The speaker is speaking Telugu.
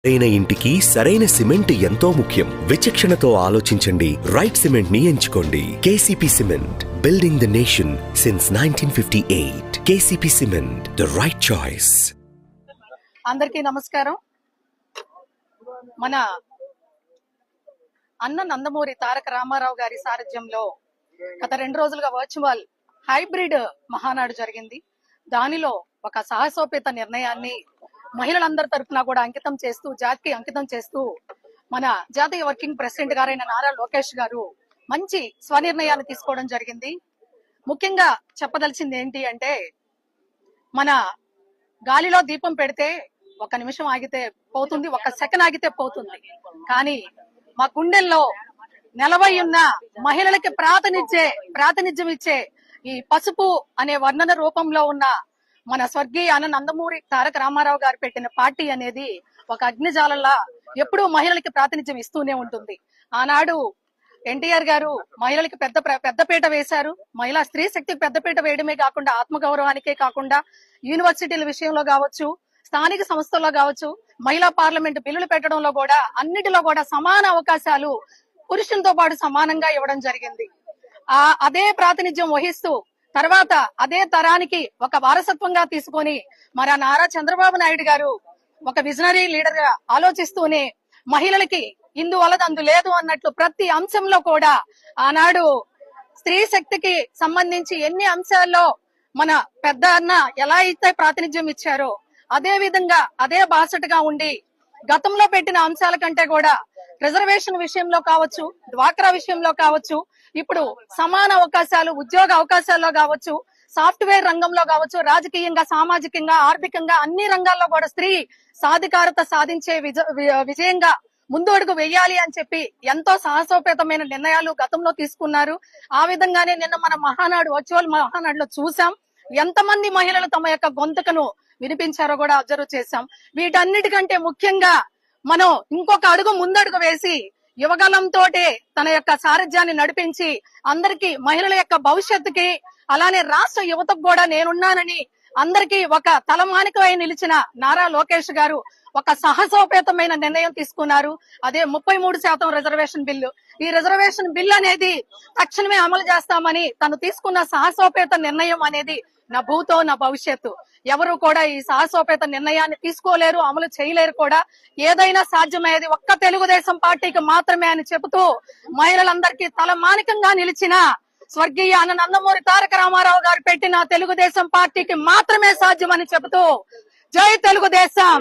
సరైన ఇంటికి సరైన సిమెంట్ ఎంతో ముఖ్యం. విచక్షణతో ఆలోచించండి. రైట్ సిమెంట్ ని ఎంచుకోండి. KCP cement, building the nation since 1958. KCP cement, the right choice. అందరికీ నమస్కారం. మన అన్న నందమూరి తారక రామారావు గారి సారథ్యంలో గత 2 రోజులుగా వర్చువల్ హైబ్రిడ్ మహానాడు జరిగింది. దానిలో ఒక సాహసోపేత నిర్ణయాన్ని మహిళలందరి తరఫున కూడా అంకితం చేస్తూ, జాతికి అంకితం చేస్తూ మన జాతీయ వర్కింగ్ ప్రెసిడెంట్ గారైన నారా లోకేష్ గారు మంచి స్వనిర్ణయాన్ని తీసుకోవడం జరిగింది. ముఖ్యంగా చెప్పదలిచింది ఏంటి అంటే, మన గాలిలో దీపం పెడితే 1 నిమిషం ఆగితే పోతుంది, 1 సెకండ్ ఆగితే పోతుంది. కానీ మా గుండెల్లో నెలవై ఉన్న మహిళలకి ప్రాతినిధ్యం ఇచ్చే ఈ పసుపు అనే వర్ణన రూపంలో ఉన్న మన స్వర్గీయ అన్న నందమూరి తారక రామారావు గారు పెట్టిన పార్టీ అనేది ఒక అగ్నిజాలలా ఎప్పుడూ మహిళలకి ప్రాతినిధ్యం ఇస్తూనే ఉంటుంది. ఆనాడు ఎన్టీఆర్ గారు మహిళలకి పెద్దపీట వేశారు. మహిళా స్త్రీ శక్తికి పెద్దపీట వేయడమే కాకుండా, ఆత్మగౌరవానికే కాకుండా, యూనివర్సిటీల విషయంలో కావచ్చు, స్థానిక సంస్థల్లో కావచ్చు, మహిళా పార్లమెంట్ బిల్లులు పెట్టడంలో కూడా అన్నిటిలో కూడా సమాన అవకాశాలు పురుషులతో పాటు సమానంగా ఇవ్వడం జరిగింది. అదే ప్రాతినిధ్యం వహిస్తూ తర్వాత అదే తరానికి ఒక వారసత్వంగా తీసుకొని మన నారా చంద్రబాబు నాయుడు గారు ఒక విజనరీ లీడర్ గా ఆలోచిస్తూనే మహిళలకి ఇందువల్ల అందు లేదు అన్నట్లు ప్రతి అంశంలో కూడా ఆనాడు స్త్రీ శక్తికి సంబంధించి ఎన్ని అంశాల్లో మన పెద్ద అన్న ఎలా అయితే ప్రాతినిధ్యం ఇచ్చారో అదే విధంగా అదే బాసటగా ఉండి గతంలో పెట్టిన అంశాల కంటే కూడా రిజర్వేషన్ విషయంలో కావచ్చు, డ్వాక్రా విషయంలో కావచ్చు, ఇప్పుడు సమాన అవకాశాలు ఉద్యోగ అవకాశాల్లో కావచ్చు, సాఫ్ట్వేర్ రంగంలో కావచ్చు, రాజకీయంగా, సామాజికంగా, ఆర్థికంగా అన్ని రంగాల్లో కూడా స్త్రీ సాధికారత సాధించే విజయంగా ముందు అడుగు వేయాలి అని చెప్పి ఎంతో సాహసోపేతమైన నిర్ణయాలు గతంలో తీసుకున్నారు. ఆ విధంగానే నిన్న మన వర్చువల్ మహానాడులో చూసాం. ఎంతమంది మహిళలు తమ యొక్క గొంతుకను వినిపించారో కూడా అబ్జర్వ్ చేశాం. వీటన్నిటికంటే ముఖ్యంగా మనం ఇంకొక అడుగు ముందడుగు వేసి యువగలంతో తన యొక్క సారథ్యాన్ని నడిపించి అందరికీ మహిళల యొక్క భవిష్యత్తుకి, అలానే రాష్ట్ర యువతకు కూడా నేనున్నానని అందరికీ ఒక తలమానికై నిలిచిన నారా లోకేష్ గారు ఒక సాహసోపేతమైన నిర్ణయం తీసుకున్నారు. అదే 33% రిజర్వేషన్ బిల్లు. ఈ రిజర్వేషన్ బిల్ అనేది తక్షణమే అమలు చేస్తామని తను తీసుకున్న సాహసోపేత నిర్ణయం అనేది నా భూతో నా భవిష్యత్తు. ఎవరు కూడా ఈ సాహసోపేత నిర్ణయాన్ని తీసుకోలేరు, అమలు చేయలేరు కూడా. ఏదైనా సాధ్యమయ్యేది ఒక్క తెలుగుదేశం పార్టీకి మాత్రమే అని చెబుతూ మహిళలందరికీ తలమానికంగా నిలిచిన స్వర్గీయ అన్న నందమూరి తారక రామారావు గారు పెట్టిన తెలుగుదేశం పార్టీకి మాత్రమే సాధ్యమని చెబుతూ జై తెలుగుదేశం.